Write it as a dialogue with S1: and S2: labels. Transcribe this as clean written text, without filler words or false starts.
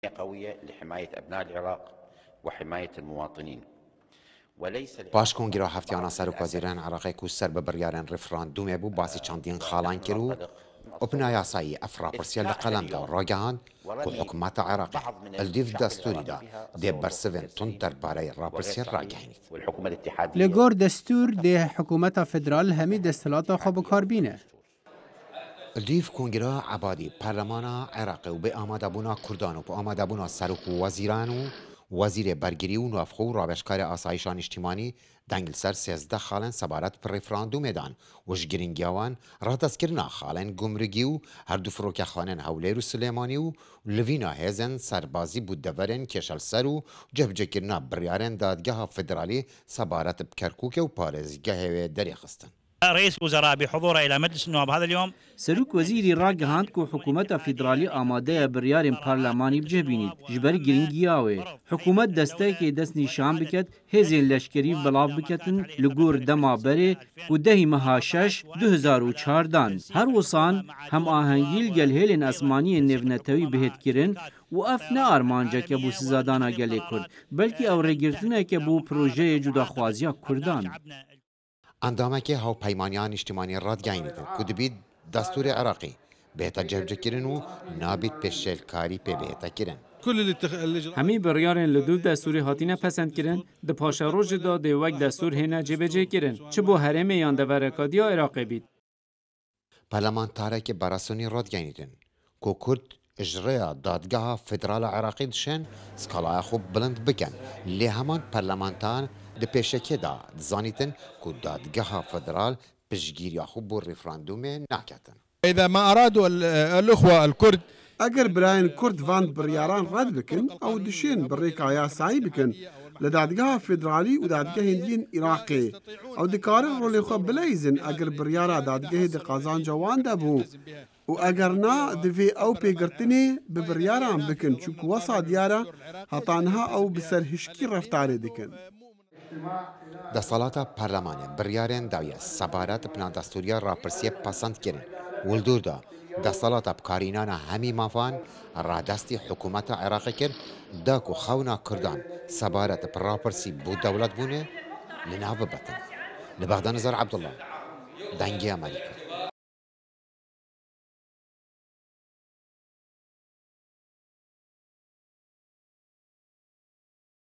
S1: قوية لحماية أبناء العراق وحماية المواطنين وليس
S2: باش کنگرا هفتیانا سروکوازیران عراقی کو سر ببریارن رفراندوم بو باسی چندین خالان کرو ابنا یاسایی افراپرسیل قلم دا راگهاند کو حکومت عراقی الدیف دستوری دا دی برسوین تون درباره راپرسیل راگهینید
S3: لگور دستور دی حکومت فدرال همی دستلات خواب کار بینه.
S2: الدیف کنگرا عبادی پارلمان عراقی و به آماده بونا کردان و به آماده بونا سروک و وزیران و وزیر برگری و نوافخو و رابشکار آسایشان اجتماعی دنگل سر 13 خالن سبارت پر رفراندوم دان وش گرینگیوان را دستگرنا خالن گمرگی و هر دو فروک خانن هولیر و سلیمانی و لوینا هزن سربازی بود دورن کشل سر و جبجکرنا بریارن دادگاه فدرالی سبارت بکرکوک و پارزگاه دری خستن.
S4: رئيس وزراء بحضوره إلى مجلس النواب هذا اليوم
S3: سروک وزیری راگهاند کو حکومت فدرالی آماده بریار پارلمانی بجبینید جبری گرینگیاوه حکومت دسته که دست نشان بکد هزین لشکری بلاو بکتن لگور دما بره و دهی مها 6 2014 هر وصان هم آهنگیل گل هیلن اسمانی نونتوی بهت کرن و اف نه آرمانجا که بو سزادانا گلی کرد بلکه او رگرتنه که بو پروژه جداخوازیا کردان
S2: اندامه که هاو پیمانیان اجتماعی رادگاینیدن که دبید دستور عراقی بهتا جبجه کرن و نابید پشلکاری پی بهتا کرن.
S3: همی بریارن لدو دستوری هاتینه پسند کرن ده پاشا روژ دا ده وک دستور هنه جبجه کرن چه بو حرم یان ده ورکادیا عراقی بید.
S2: پارلمانتاره که براسونی رادگاینیدن که کرد اجرای دادگاه فدرال عراقی دشن سکالای خوب بلند بکن لی همان پارلمانتان ده پیشکی دا زانیتن که دادگاه فدرال پشگیری خوب بو رفراندوم ناکتن.
S5: إذا ما أرادوا الأخوة الكرد
S6: اگر براين كرد فاند برياران راد بكن او دشين بريكا ياساي بكن لدادگاه فدرالي و دادگاه هندين عراقي او دكارن رولي خو بلايزن اگر بريارا دادگاه دقازان جوان دبو و اگر نا دفي او پیگرتني ببرياران بكن چوك وصا ديارا هطانها او بسر هشكي رفتاري دكن.
S2: دستالات پارلمانی بریارن داویه سبارت بنا دستوریا راپرسیه پسند کرن ولدور دا دستالات بکارینان همی مافان را دستی حکومت عراقی کر دا کو خونا کردان سبارت پر راپرسی بود دولت بونه لناو بطن لبغداد نظر عبدالله دنگی امریکا